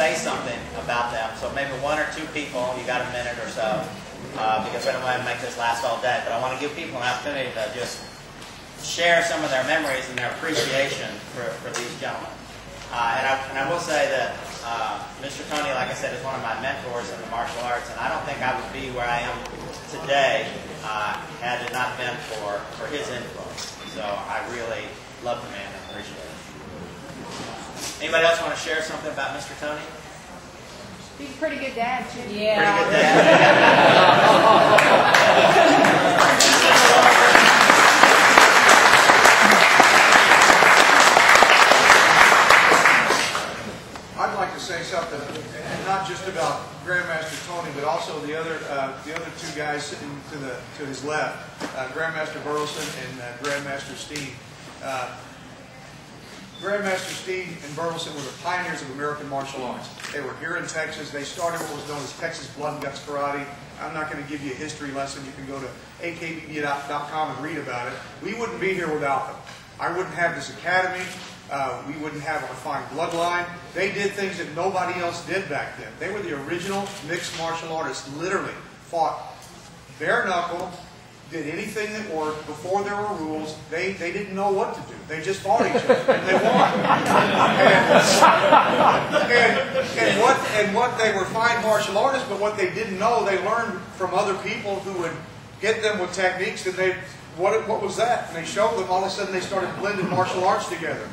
say something about them. So maybe one or two people, you got a minute or so, because I don't want to make this last all day, but I want to give people an opportunity to just share some of their memories and their appreciation for these gentlemen. And I will say that Mr. Tony, like I said, is one of my mentors in the martial arts, and I don't think I would be where I am today had it not been for his influence. So I really love the man and appreciate it. Anybody else want to share something about Mr. Tony? He's a pretty good dad, too. Yeah. Pretty good dad. I'd like to say something, and not just about Grandmaster Tony, but also the other two guys sitting to his left, Grandmaster Burleson and Grandmaster Steen. Grandmaster Steen and Burleson were the pioneers of American martial arts. They were here in Texas. They started what was known as Texas Blood and Guts Karate. I'm not going to give you a history lesson. You can go to AKBBA.com and read about it. We wouldn't be here without them. I wouldn't have this academy. We wouldn't have a refined bloodline. They did things that nobody else did back then. They were the original mixed martial artists, literally fought bare knuckle, did anything that worked. Before there were rules, they didn't know what to do. They just fought each other, and they won. And what they were fine martial artists, but what they didn't know, they learned from other people who would get them with techniques that what was that? And they showed them. All of a sudden, they started blending martial arts together.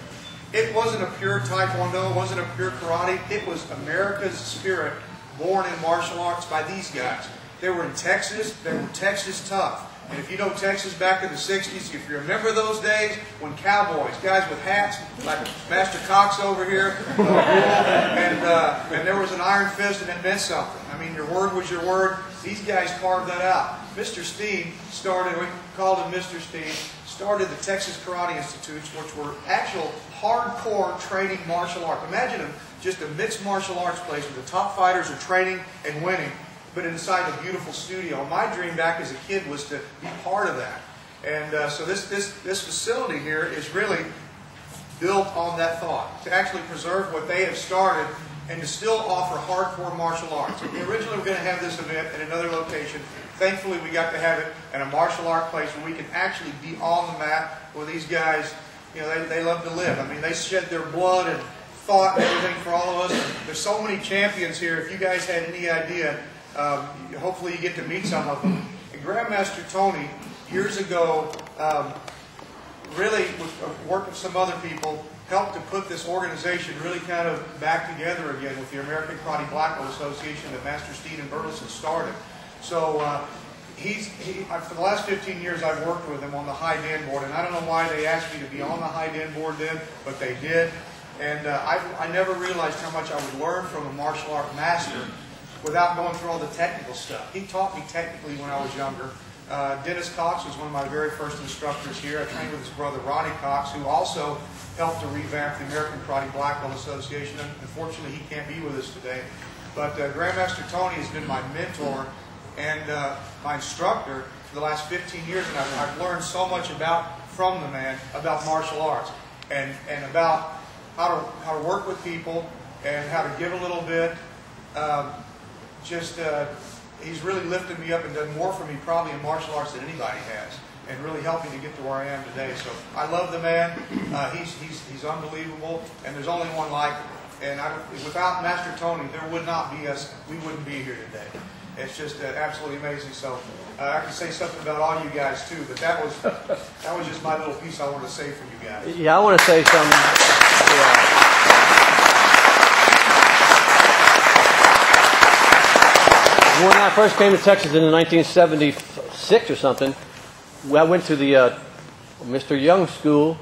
It wasn't a pure Taekwondo, it wasn't a pure karate. It was America's spirit born in martial arts by these guys. They were in Texas. They were Texas tough. And if you know Texas back in the 60s, if you remember those days when cowboys, guys with hats, like Master Cox over here, and there was an iron fist and it meant something. I mean, your word was your word. These guys carved that out. Mr. Steen started, we called him Mr. Steen, started the Texas Karate Institutes, which were actual hardcore training martial arts. Imagine just a mixed martial arts place where the top fighters are training and winning, but inside a beautiful studio. My dream back as a kid was to be part of that. And so this facility here is really built on that thought, to actually preserve what they have started and to still offer hardcore martial arts. We originally were going to have this event at another location. Thankfully, we got to have it at a martial art place where we can actually be on the mat, where these guys, you know, they love to live. I mean, they shed their blood and thought and everything for all of us. There's so many champions here. If you guys had any idea, hopefully you get to meet some of them. And Grandmaster Tony, years ago, really with work with some other people, helped to put this organization really kind of back together again with the American Karate Black Belt Association that Master Steen and Burleson started. So for the last 15 years I've worked with him on the High Dan board, and I don't know why they asked me to be on the High Dan board then, but they did. And I never realized how much I would learn from a martial art master without going through all the technical stuff. He taught me technically when I was younger. Dennis Cox was one of my very first instructors here. I trained with his brother Ronnie Cox, who also helped to revamp the American Karate Black Belt Association. Unfortunately, he can't be with us today. But Grandmaster Tony has been my mentor and my instructor for the last 15 years, and I've learned so much from the man about martial arts and about how to work with people and how to give a little bit. He's really lifted me up and done more for me probably in martial arts than anybody has, and really helped me to get to where I am today. So I love the man. He's unbelievable, and there's only one like him. And without Master Tony, there would not be us. We wouldn't be here today. It's just absolutely amazing. So I can say something about all you guys too, but that was just my little piece I wanted to say for you guys. Yeah, I want to say something. Yeah. When I first came to Texas in 1976 or something, I went to the Mr. Young School,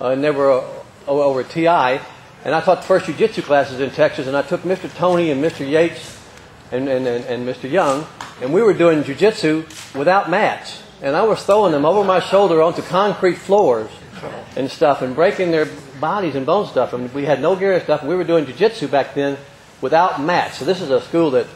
and they were over at TI, and I taught the first jiu-jitsu classes in Texas, and I took Mr. Tony and Mr. Yates and Mr. Young, and we were doing jiu-jitsu without mats, and I was throwing them over my shoulder onto concrete floors and stuff, and breaking their bodies and bone stuff, and we had no gear and stuff, and we were doing jiu-jitsu back then without mats. So this is a school that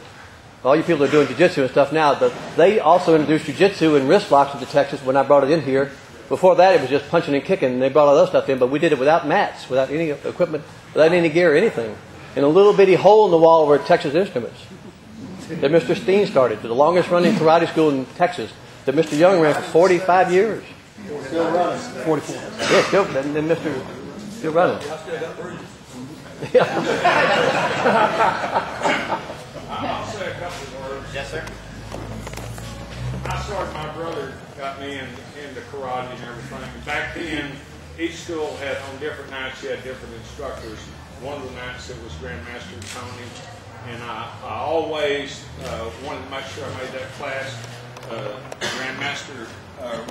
all you people that are doing jiu-jitsu and stuff now, they also introduced jiu-jitsu and wrist locks into Texas when I brought it in here. Before that, it was just punching and kicking, and they brought all that stuff in, but we did it without mats, without any equipment, without any gear or anything. in a little bitty hole in the wall where Texas Instruments that Mr. Steen started, the longest running karate school in Texas that Mr. Young ran for 45 years. Still running. 44. Yeah, still, and then Mr. Still running. I still got bruises. Yeah. I'll say a couple of words. Yes, sir. I started, my brother got me into karate and everything. Back then, each school had, on different nights, you had different instructors. One of the nights it was Grandmaster Tony, and I always wanted to make sure I made that class. Grandmaster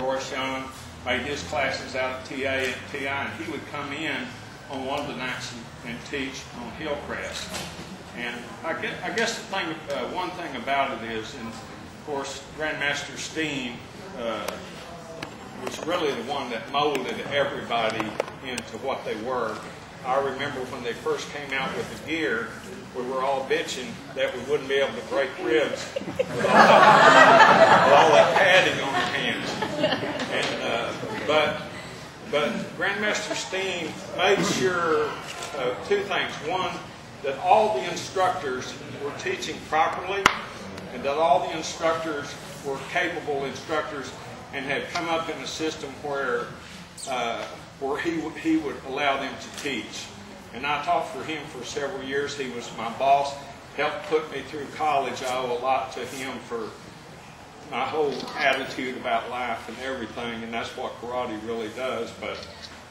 Royce Young made his classes out at TI, and he would come in on one of the nights and teach on Hillcrest. And I guess the thing, one thing about it is, and of course, Grandmaster Steen was really the one that molded everybody into what they were. I remember when they first came out with the gear, we were all bitching that we wouldn't be able to break ribs with all that padding on our hands. And, but Grandmaster Steen made sure two things. One, that all the instructors were teaching properly, and that all the instructors were capable instructors and had come up in a system where he would allow them to teach. And I taught for him for several years. He was my boss, helped put me through college. I owe a lot to him for my whole attitude about life and everything, and that's what karate really does. But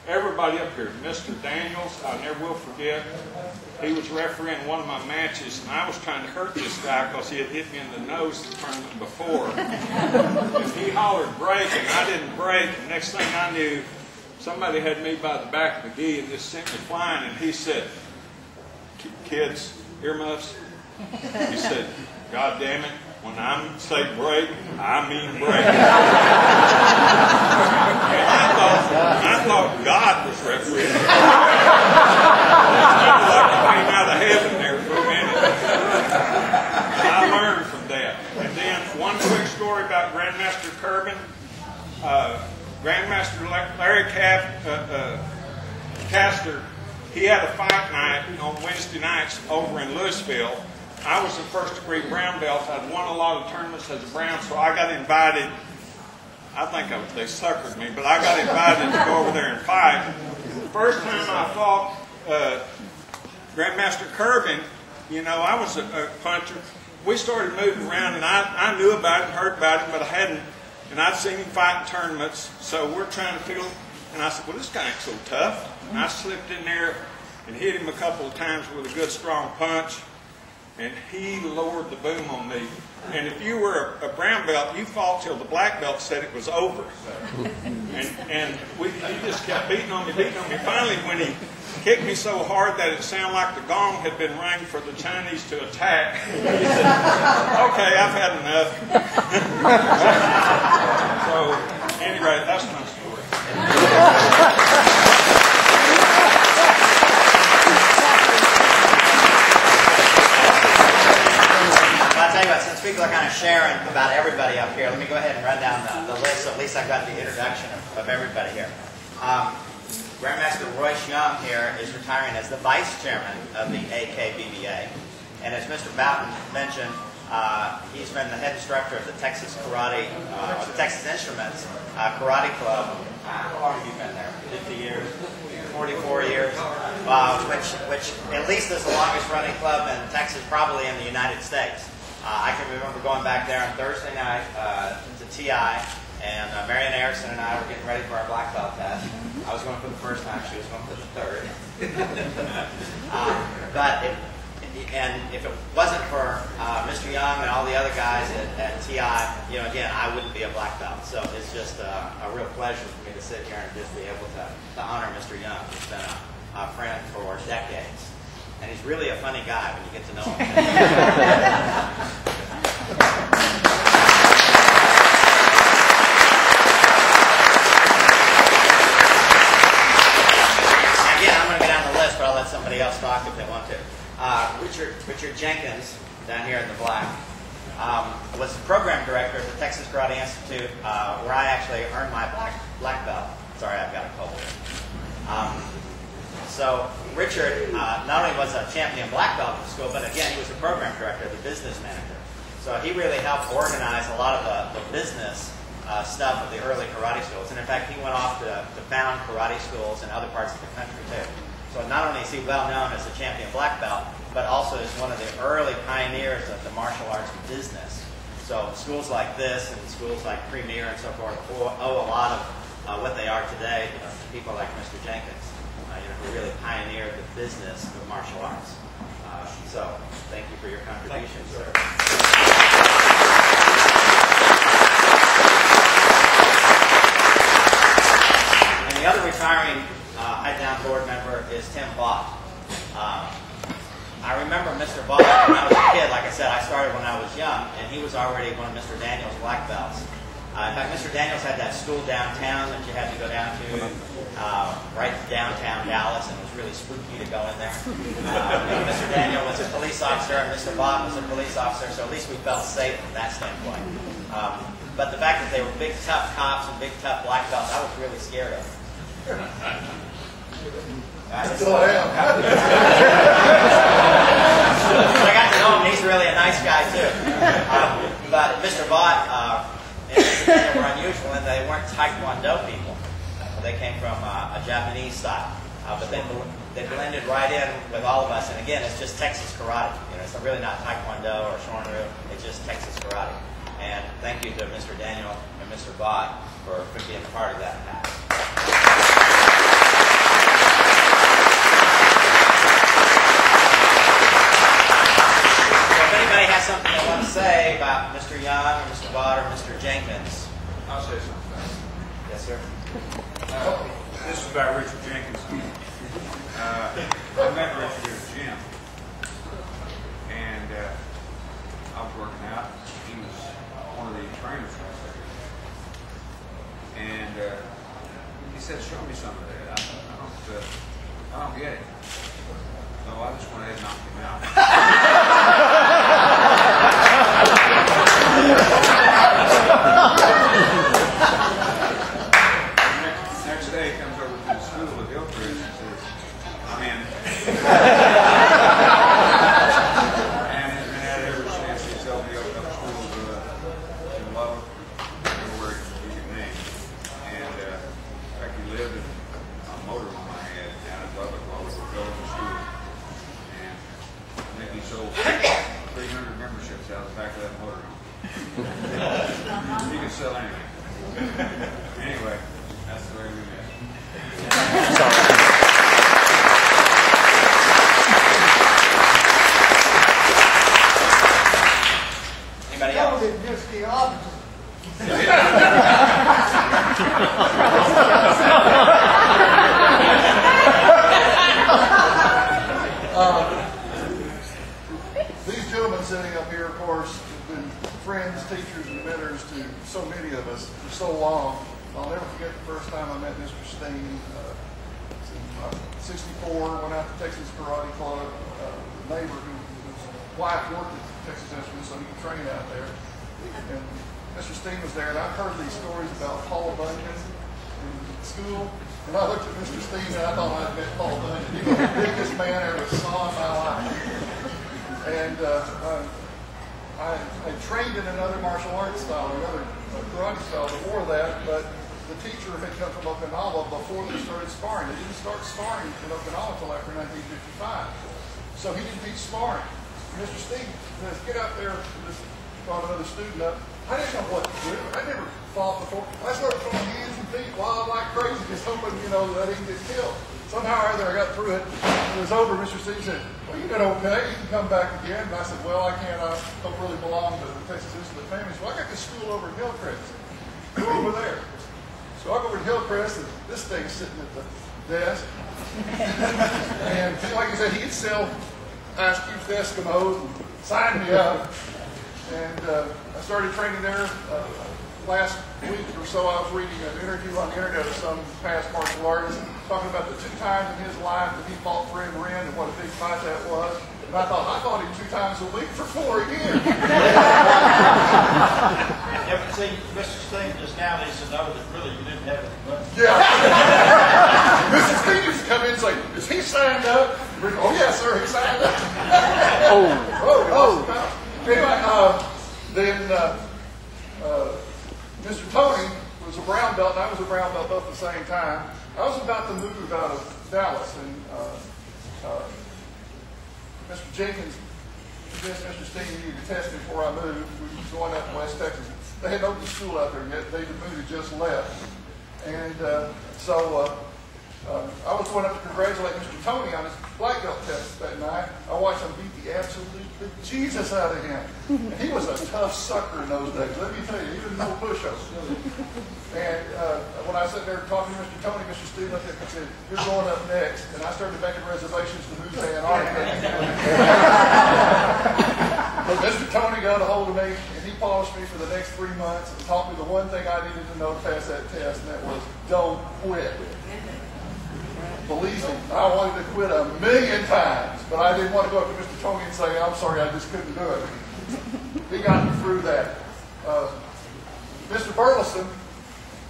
everybody up here, Mr. Daniels, I never will forget, he was refereeing one of my matches, and I was trying to hurt this guy because he had hit me in the nose the tournament before. And he hollered break, and I didn't break, and next thing I knew, somebody had me by the back of the gi and just sent me flying, and he said, "Kids, earmuffs?" He said, "God damn it, when I say break, I mean break." And I thought God was refereeing. Like I came out of heaven there for a minute. I learned from that. And then one quick story about Grandmaster Kerbin. Grandmaster Larry Castor, he had a fight night on Wednesday nights over in Louisville. I was a first degree brown belt. I'd won a lot of tournaments as a brown, so I got invited. I think they suckered me, but I got invited to go over there and fight. The first time I fought Grandmaster Kerbin, you know, I was a puncher. We started moving around, and I knew about it and heard about it, but I hadn't. And I'd seen him fight in tournaments, so we're trying to feel. And I said, "Well, this guy ain't so tough." And I slipped in there and hit him a couple of times with a good strong punch. And he lowered the boom on me. And if you were a brown belt, you fought till the black belt said it was over. And he just kept beating on me. Finally, when he kicked me so hard that it sounded like the gong had been rang for the Chinese to attack, he said, "Okay, I've had enough." So, anyway, that's my story. Since people are kind of sharing about everybody up here, let me go ahead and run down the list, so at least I've got the introduction of everybody here. Grandmaster Royce Young here is retiring as the Vice Chairman of the AKBBA. And as Mr. Boughton mentioned, he's been the head instructor of the Texas Karate, or the Texas Instruments Karate Club. How long have you been there? 50 years? 44 years, which at least is the longest running club in Texas, probably in the United States. I can remember going back there on Thursday night to TI, and Marion Erickson and I were getting ready for our black belt test. I was going for the first time, she was going for the third. If it wasn't for Mr. Young and all the other guys at TI, you know, again, I wouldn't be a black belt. So it's just a real pleasure for me to sit here and just be able to honor Mr. Young. He's been a friend for decades. And he's really a funny guy when you get to know him. Again, I'm going to go down the list, but I'll let somebody else talk if they want to. Richard Jenkins, down here in the black, was the program director of the Texas Karate Institute, where I actually earned my black belt. Sorry, I've got a cold. So Richard not only was a champion black belt at the school, but again, he was the program director, the business manager. So he really helped organize a lot of the business stuff of the early karate schools. And in fact, he went off to found karate schools in other parts of the country too. So not only is he well known as a champion black belt, but also is one of the early pioneers of the martial arts business. So schools like this and schools like Premier and so forth owe a lot of what they are today to people like Mr. Jenkins, who really pioneered the business of martial arts. So thank you for your contributions, sir. And the other retiring High Dan board member is Tim Bott. I remember Mr. Bott when I was a kid. Like I said, I started when I was young, and he was already one of Mr. Daniels' black belts. In fact, Mr. Daniels had that school downtown that you had to go down to, right downtown Dallas, and it was really spooky to go in there. Mr. Daniel was a police officer, and Mr. Bott was a police officer, so at least we felt safe from that standpoint. But the fact that they were big, tough cops and big, tough black belts, I was really scared of. I got to know him. He's really a nice guy too. But Mr. Bott and Mr. Daniel were unusual, and they weren't Taekwondo people. They came from a Japanese style, but they blended right in with all of us. And again, it's just Texas karate. It's really not Taekwondo or Shorn-Ryu. It's just Texas karate. And thank you to Mr. Daniel and Mr. Bott for being part of that path. If anybody has something they want to say about Mr. Young or Mr. Bott or Mr. Jenkins. I'll say something. Yes, sir. This is about Richard Jenkins. I met Richard at the gym, and I was working out. He was one of the trainers right there, and he said, "Show me some of that. I don't get it." So I just went ahead and knocked him out. Next day, he comes over to the school with Hillcrest and says, "I'm in." And has been at it ever since. He's helped me open up schools in Lubbock, everywhere he could name. And in fact, he lived in a motorhome I had down in Lubbock while we were building the school. And I think he sold 300 memberships out of the back of that motorhome. He could sell anything. Anyway, that's the way we met. Anybody else? Just the opposite. These gentlemen sitting up here, of course, have been friends, teachers, and mentors to so many of us for so long. I'll never forget the first time I met Mr. Steen. In 64, went out to Texas Karate Club. A neighbor whose wife worked at Texas Instruments, so he could train out there. And Mr. Steen was there, and I've heard these stories about Paul Bunyan in school. And I looked at Mr. Steen, and I thought I'd met Paul Bunyan. He was the biggest man I ever saw in my life. And I trained in another martial arts style, another karate style before that, but the teacher had come from Okinawa before they started sparring. They didn't start sparring in Okinawa until after 1955. So he didn't teach sparring. Mr. Steen says, "Get out there," just brought another student up. I didn't know what to do. I never fought before. I started throwing hands and feet wild like crazy, just hoping, that I didn't get killed. Somehow or other, I got through it. When it was over, Mr. Steen said, "Well, you did okay. You can come back again." And I said, "Well, I can't. I don't really belong to the Texas Instrument family. So I got this school over in Hillcrest. Go over there." So I go over to Hillcrest, and this thing's sitting at the desk. And like I said, he'd sell Ice Cubes to Eskimos and sign me up. And I started training there. Last week or so, I was reading an interview on the internet of some past martial artist talking about the 2 times in his life that he fought Fred Wren and what a big fight that was. And I thought him 2 times a week for 4 years. Everything Mr. Steen just now needs to know that really you didn't have any money. Yeah. Mrs. Steve used to come in and say, is he signed up? Oh, yes, sir, he signed up. Anyway, then Mr. Tony was a brown belt, and I was a brown belt both at the same time. I was about to move out of Dallas, and Mr. Jenkins convinced Mr. Steen needed to test me before I moved. We were going up to West Texas. They hadn't opened the school out there yet. David Moody had just left. And so I was going up to congratulate Mr. Tony on his black belt test that night. I watched him beat the absolute Jesus out of him. And he was a tough sucker in those days. Let me tell you, he didn't know push-ups. And when I sat there talking to Mr. Tony, Mr. Steve looked at me and said, "You're going up next." And I started making reservations to move to Antarctica. But Mr. Tony got a hold of me, and he polished me for the next 3 months and taught me the one thing I needed to know to pass that test, and that was don't quit. Believe me, I wanted to quit a million times, but I didn't want to go up to Mr. Tony and say, "I'm sorry, I just couldn't do it." He got me through that. Mr. Burleson,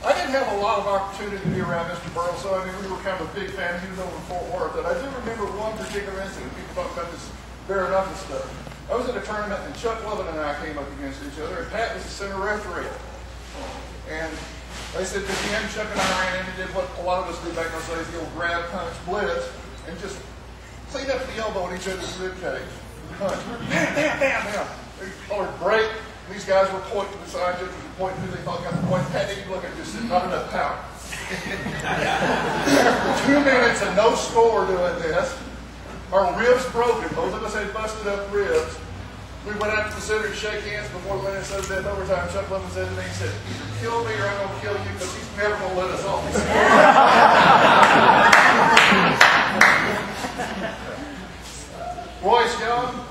I didn't have a lot of opportunity to be around Mr. Burleson. I mean, we were kind of a big fan. He was over in Fort Worth. And I do remember one particular incident. People talk about this fair enough and stuff. I was at a tournament, and Chuck Lovin and I came up against each other, and Pat was the center referee. And they said, at the end, Chuck and I ran in and did what a lot of us do back in those days, the old grab, punch, blitz, and just cleaned up the elbow in each other's rib cage. Punch. Bam, bam, bam, bam. They hollered break. These guys were pointing, the side judges were pointing who they thought got the point. Pat didn't look at just said, not enough power. 2 minutes and no score doing this. Our ribs broken. Both of us had busted up ribs. We went out to the center to shake hands before we went into sudden death overtime. Chuck Lovin said to me, he said, "Either kill me or I'm going to kill you because he's never going to let us off." Royce Young,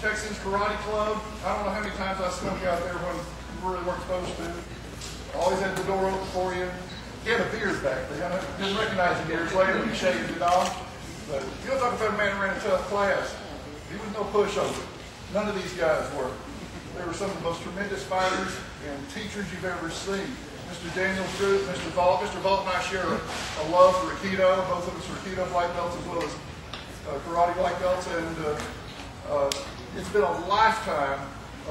Texans Karate Club. I don't know how many times I snuck out there when you really weren't supposed to. Always had the door open for you. He had a beard back there. I didn't recognize him years later. He shaved it off. But you don't talk about a man who ran a tough class. He was no pushover. None of these guys were. They were some of the most tremendous fighters and teachers you've ever seen. Mr. Daniel Fruit, Mr. Vault. Mr. Vault and I share a love for Aikido. Both of us are Aikido black belts as well as karate black belts. And it's been a lifetime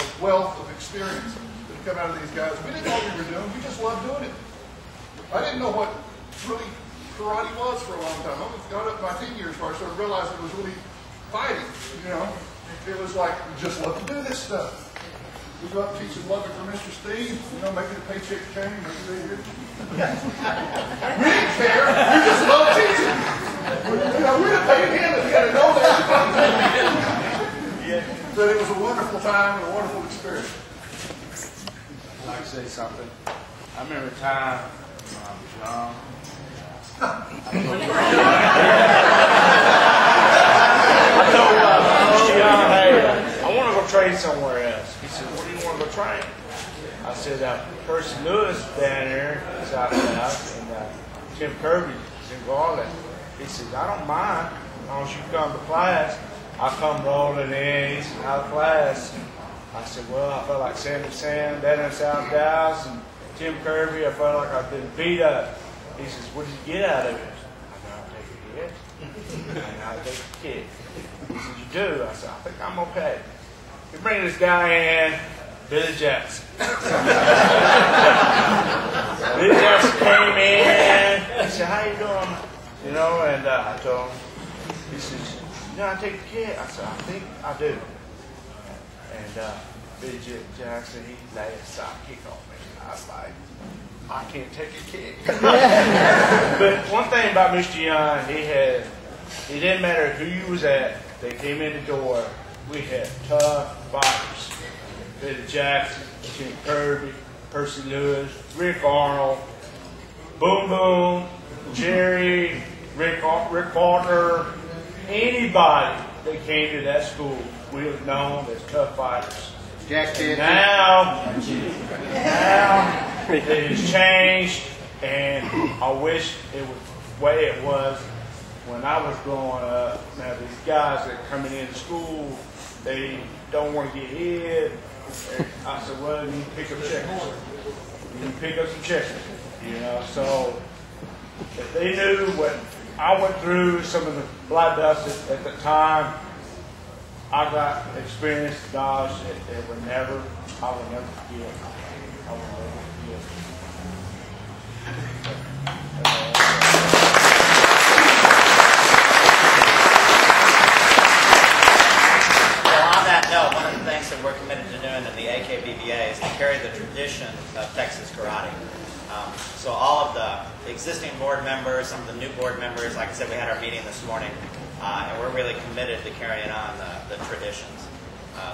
of wealth of experience that have come out of these guys. We didn't know what we were doing. We just loved doing it. I didn't know what really karate was for a long time. I got up my teen years before I started realizing it was really fighting, you know. It was like, we just love to do this stuff. We go up teaching loving for Mr. Steve, you know, making a paycheck change. We didn't care. We just love teaching. You know, we didn't pay him, and we got to know that. But it was a wonderful time and a wonderful experience. I'd like to say something. I remember a time when I was young. I told Mr. Young, "Hey, I want to go train somewhere else." He said, "Where do you want to go train?" I said, "Percy Lewis down there is out there, and Tim Kirby is in Garland." He said, "I don't mind as long as you come to class." I come rolling in, he's out of class. I said, "Well, I felt like Sammy Sam down in South Dallas, and Tim Kirby, I felt like I've been beat up." He says, "What did you get out of it?" I said, "I'll take a hit, and I'll take a kick." He said, "You do?" I said, "I think I'm okay." We bring this guy in, Billy Jackson. Billy Jackson came in. He said, "How you doing?" You know, and I told him. He says, "You know, I take a kick." I said, "I think I do." And Billy Jackson, he laid a side kick on me. I was like, I can't take a kick. But one thing about Mr. Young, it didn't matter who you was at, they came in the door, we had tough fighters. Billy Jackson, Tim Kirby, Percy Lewis, Rick Arnold, Boom Boom, Jerry, Rick Parker, anybody that came to that school, we was known as tough fighters. Jack did. Now it has changed, and I wish it was the way it was when I was growing up. Now these guys that are coming into school, they don't want to get hit. I said, well, you need to pick up checkers. You need to pick up some checkers. You know, so if they knew what I went through, some of the blood dust at the time, I got experience, gosh, it would never, I will never forget. I will never forget. Well, on that note, one of the things that we're committed to doing in the AKBBA is to carry the tradition of Texas karate. So all of the existing board members, some of the new board members, like I said, we had our meeting this morning, and we're really committed to carrying on the traditions.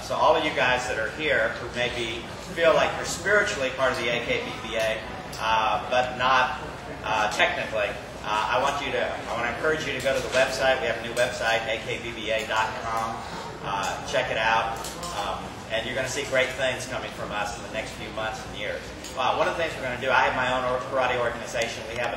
So all of you guys that are here who maybe feel like you're spiritually part of the AKBBA, but not technically, I want to encourage you to go to the website. We have a new website, akbba.com. Check it out. And you're going to see great things coming from us in the next few months and years. One of the things we're going to do, I have my own karate organization. We have